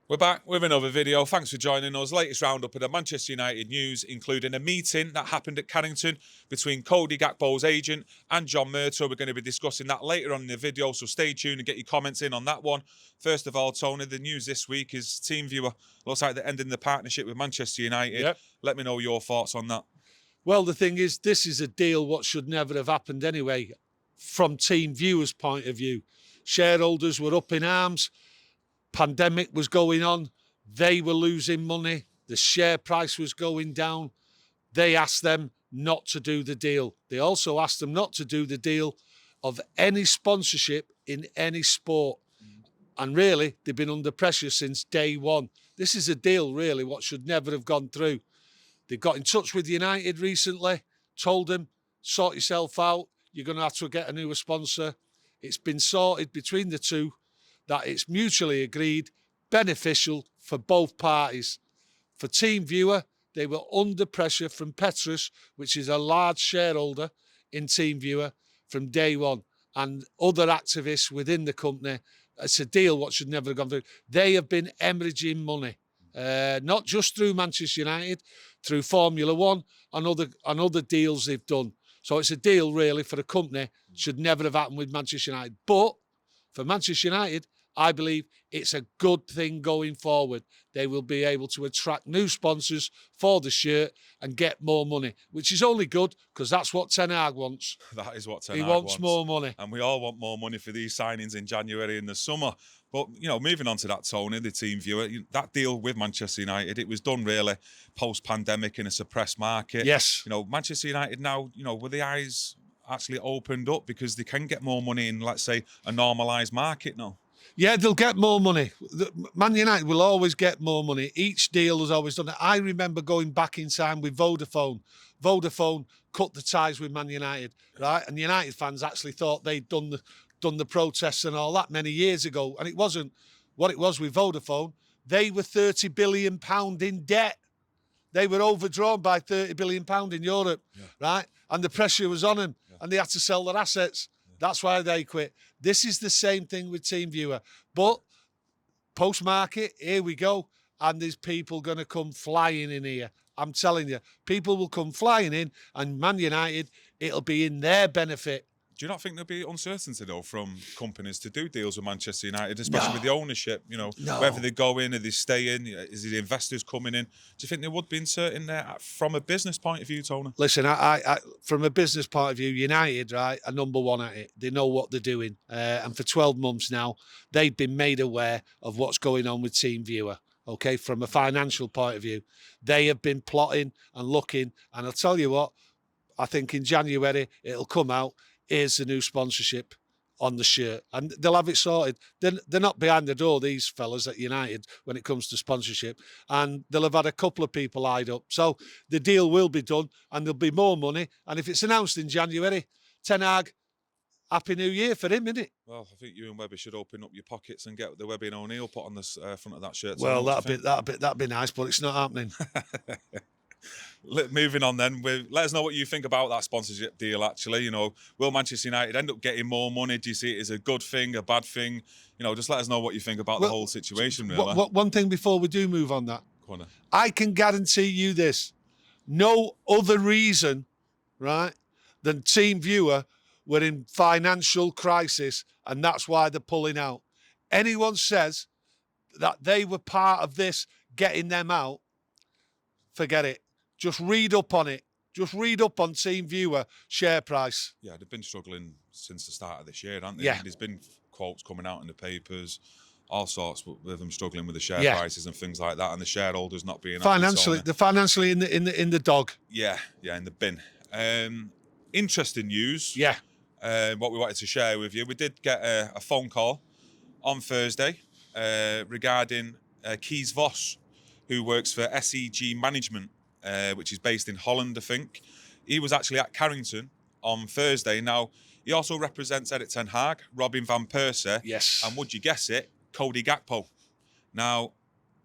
We're back with another video. Thanks for joining us. Latest roundup of the Manchester United news, including a meeting that happened at Carrington between CODY GAKPO's agent and John Murtough. We're going to be discussing that later on in the video, so stay tuned and get your comments in on that one. First of all, Tony, the news this week is TeamViewer. Looks like they're ending the partnership with Manchester United. Yep. Let me know your thoughts on that. Well, the thing is, this is a deal what should never have happened anyway, from TeamViewer's point of view. Shareholders were up in arms. Pandemic was going on. They were losing money. The share price was going down. They asked them not to do the deal. They also asked them not to do the deal of any sponsorship in any sport. And really, they've been under pressure since day one. This is a deal, really, what should never have gone through. They got in touch with United recently, told them, sort yourself out. You're going to have to get a newer sponsor. It's been sorted between the two that it's mutually agreed, beneficial for both parties. For TeamViewer, they were under pressure from Petrus, which is a large shareholder in TeamViewer, from day one, and other activists within the company. It's a deal what should never have gone through. They have been hemorrhaging money, not just through Manchester United, through Formula One and other deals they've done. So it's a deal really for a company should never have happened with Manchester United. But for Manchester United, I believe it's a good thing going forward. They will be able to attract new sponsors for the shirt and get more money, which is only good because that's what Ten Hag wants. That is what Ten Hag wants. He wants more money. And we all want more money for these signings in January and the summer. But, you know, moving on to that, Tony, the TeamViewer, that deal with Manchester United, it was done really post-pandemic in a suppressed market. Yes. You know, Manchester United now, you know, with the eyes actually opened up because they can get more money in, let's say, a normalised market now. Yeah, they'll get more money. Man United will always get more money. Each deal has always done it. I remember going back in time with Vodafone. Vodafone cut the ties with Man United, right? And United fans actually thought they'd done the protests and all that many years ago. And it wasn't what it was with Vodafone. They were £30 billion in debt. They were overdrawn by £30 billion in Europe, right? And the pressure was on them, and they had to sell their assets. That's why they quit. This is the same thing with TeamViewer. But post-market, here we go. And there's people going to come flying in here. I'm telling you, people will come flying in, and Man United, it'll be in their benefit. Do you not think there'll be uncertainty, though, from companies to do deals with Manchester United, especially with the ownership, you know, whether they go in or they stay in, is the investors coming in? Do you think there would be uncertainty there from a business point of view, Tony? Listen, I from a business point of view, United, right, are number one at it. They know what they're doing. And for 12 months now, they've been made aware of what's going on with TeamViewer. Okay, from a financial point of view, they have been plotting and looking. And I'll tell you what, I think in January, it'll come out. Here's the new sponsorship on the shirt. And they'll have it sorted. They're not behind the door, these fellas at United, when it comes to sponsorship. And they'll have had a couple of people eyed up. So the deal will be done, and there'll be more money. And if it's announced in January, Ten Hag, Happy New Year for him, innit? Well, I think you and Webby should open up your pockets and get the Webby O'Neill put on the front of that shirt. Well, that'd be nice, but it's not happening. Moving on then, let us know what you think about that sponsorship deal, actually. You know, will Manchester United end up getting more money? Do you see it as a good thing, a bad thing? You know, just let us know what you think about the whole situation, really. One thing before we do move on that. Go on then. I can guarantee you this. No other reason, right, than TeamViewer were in financial crisis, and that's why they're pulling out. Anyone says that they were part of this getting them out, forget it. Just read up on it. Just read up on TeamViewer share price. Yeah, they've been struggling since the start of this year, haven't they? Yeah. There's been quotes coming out in the papers, all sorts, with them struggling with the share prices and things like that, and the shareholders not being financially. They're financially in the dog. Yeah, in the bin. Interesting news. Yeah. What we wanted to share with you. We did get a phone call on Thursday regarding Kees Vos, who works for SEG Management, which is based in Holland, I think. He was actually at Carrington on Thursday. Now, he also represents Erik ten Hag, Robin van Persie, yes, and would you guess it, CODY GAKPO. Now,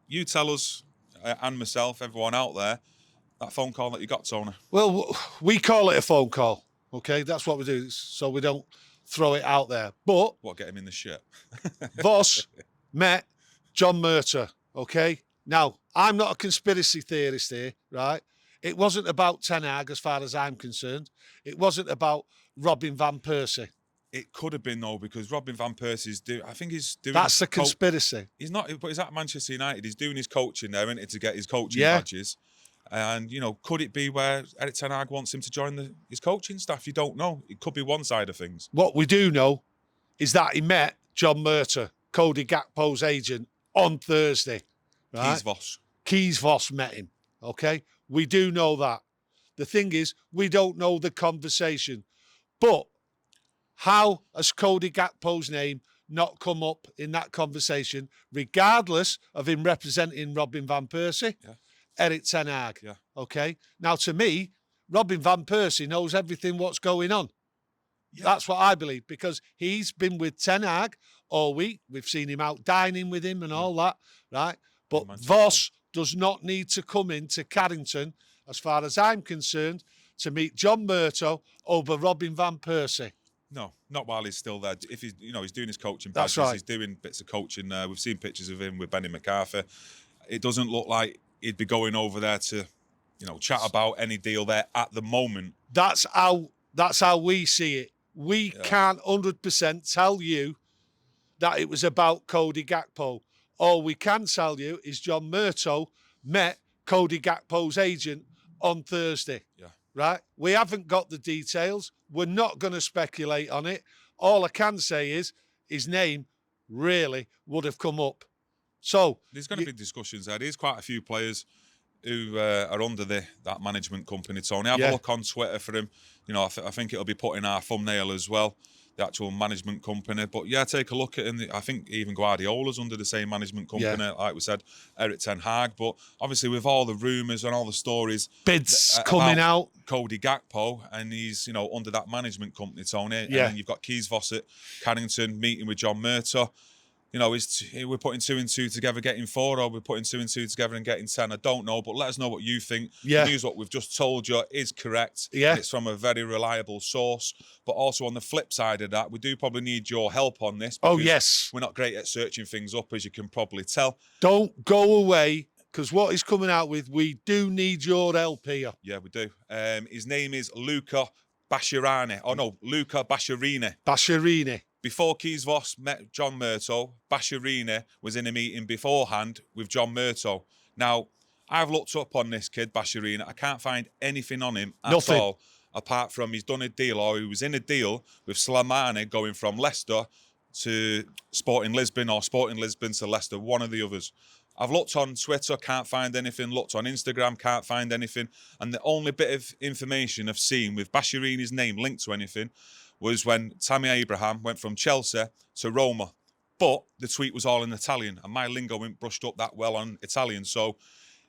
you tell us, and myself, everyone out there, that phone call that you got, Tony. Well, we call it a phone call, okay? That's what we do, so we don't throw it out there. But what, get him in the shit? Vos met John Murtough, Okay? Now, I'm not a conspiracy theorist here, right? It wasn't about Ten Hag as far as I'm concerned. It wasn't about Robin Van Persie. It could have been though, because Robin van Persie's I think he's doing. That's the conspiracy. He's not, but he's at Manchester United. He's doing his coaching there, isn't it, to get his coaching Yeah. badges. And could it be where Erik ten Hag wants him to join his coaching staff? You don't know. It could be one side of things. What we do know is that he met John Murtough, Cody Gakpo's agent, on Thursday. Right? Kees Vos met him. Okay, we do know that. The thing is, we don't know the conversation, but. How has Cody Gakpo's name not come up in that conversation, regardless of him representing Robin Van Persie, Erik ten Hag? Yeah. Okay. Now, to me, Robin Van Persie knows everything what's going on. Yeah. That's what I believe, because he's been with Ten Hag all week. We've seen him out dining with him and all that, right? But Vos does not need to come into Carrington, as far as I'm concerned, to meet John Murtough over Robin Van Persie. No, not while he's still there. If he's, he's doing his coaching badges, That's right. He's doing bits of coaching. We've seen pictures of him with Benny McCarthy. It doesn't look like he'd be going over there to, chat about any deal there at the moment. That's how we see it. We can't 100% tell you that it was about Cody Gakpo. All we can tell you is John Murtough met Cody Gakpo's agent on Thursday. Yeah. Right? We haven't got the details. We're not going to speculate on it. All I can say is his name really would have come up. So there's going to be discussions there. There's quite a few players who are under that management company, Tony. Have a look on Twitter for him. I think it'll be put in our thumbnail as well, the actual management company. But take a look at him. I think even Guardiola's under the same management company, like we said, Erik ten Hag. But obviously with all the rumours and all the stories, bids coming out, Cody Gakpo, and he's under that management company, Tony. And then you've got Kees Vos at Carrington meeting with John Murtough. We're putting 2 and 2 together, getting 4, or we're putting 2 and 2 together and getting 10. I don't know, but let us know what you think. The news, what we've just told you, is correct. Yeah. It's from a very reliable source. But also on the flip side of that, we do probably need your help on this. Oh, yes. We're not great at searching things up, as you can probably tell. Don't go away, because what he's coming out with, we do need your help here. Yeah, we do. His name is Luca Basciarini. Oh, no, Luca Basciarini. Basciarini. Before Kees Vos met John Murtough, Basciarini was in a meeting beforehand with John Murtough. Now, I've looked up on this kid, Basciarini. I can't find anything on him at all, apart from he's done a deal, or he was in a deal with Slimani going from Leicester to Sporting Lisbon, or Sporting Lisbon to Leicester, one of the others. I've looked on Twitter, can't find anything. Looked on Instagram, can't find anything. And the only bit of information I've seen with Basciarini's name linked to anything was when Tammy Abraham went from Chelsea to Roma. But the tweet was all in Italian, and my lingo ain't brushed up that well on Italian. So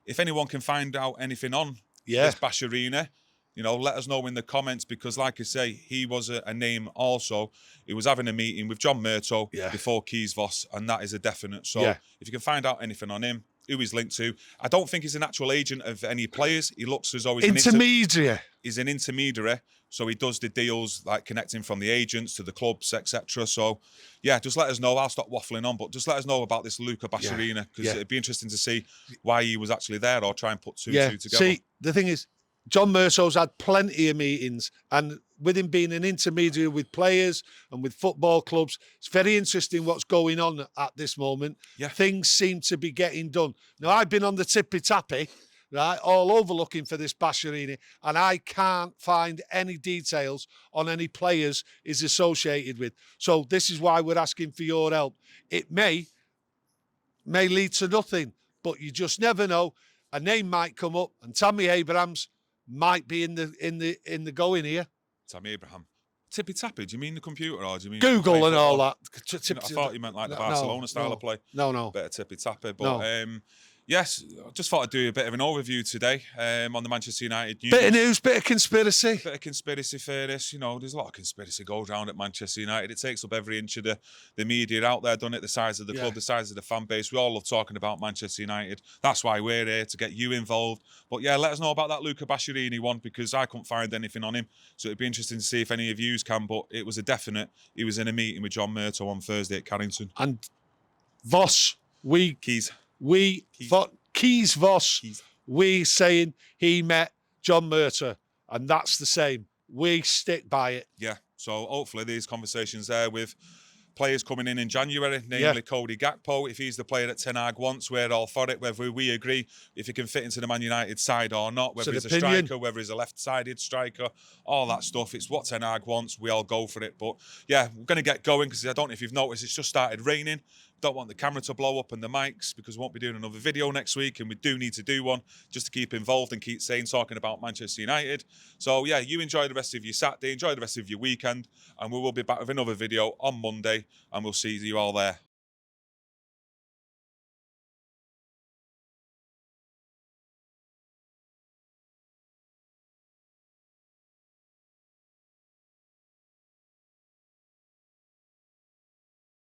if anyone can find out anything on this Basciarini, let us know in the comments, because like I say, he was a name also. He was having a meeting with John Murtough before Kees Vos, and that is a definite. So if you can find out anything on him, who he's linked to. I don't think he's an actual agent of any players. He looks as though he's intermediary. He's an intermediary, so he does the deals, like connecting from the agents to the clubs, etc. So, just let us know. I'll stop waffling on, but just let us know about this Luca Basciarini, because it'd be interesting to see why he was actually there, or try and put 2 and 2 together. See, the thing is, John Murtough's had plenty of meetings, and with him being an intermediary with players and with football clubs, it's very interesting what's going on at this moment. Things seem to be getting done. Now, I've been on the tippy-tappy, right, all over looking for this Basciarini, and I can't find any details on any players he's associated with. So this is why we're asking for your help. It may lead to nothing, but you just never know. A name might come up, and Tammy Abrahams might be in the going here. Tammy Abraham. Tippy tappy, do you mean the computer, or do you mean Google and all that? I thought you meant like the Barcelona style of play. No. Bit of tippy tappy. But yes, I just thought I'd do a bit of an overview today on the Manchester United news. Bit of news, bit of conspiracy. Bit of conspiracy for this. There's a lot of conspiracy goes around at Manchester United. It takes up every inch of the media out there, done it, the size of the club, the size of the fan base. We all love talking about Manchester United. That's why we're here, to get you involved. But let us know about that Luca Basciarini one, because I couldn't find anything on him. So it'd be interesting to see if any of yous can, but it was a definite. He was in a meeting with John Murtough on Thursday at Carrington. And Kees Keys Voss, Keys. we saying he met John Murtough, and that's the same. We stick by it. Yeah, so hopefully these conversations there with players coming in January, namely Cody Gakpo. If he's the player that Ten Hag wants, we're all for it, whether we agree if he can fit into the Man United side or not, whether he's a striker, whether he's a left-sided striker, all that stuff. It's what Ten Hag wants. We all go for it. But yeah, we're going to get going because I don't know if you've noticed, it's just started raining. Don't want the camera to blow up and the mics because we won't be doing another video next week, and we do need to do one just to keep involved and keep talking about Manchester United. So yeah, you enjoy the rest of your Saturday, enjoy the rest of your weekend, and we will be back with another video on Monday, and we'll see you all there.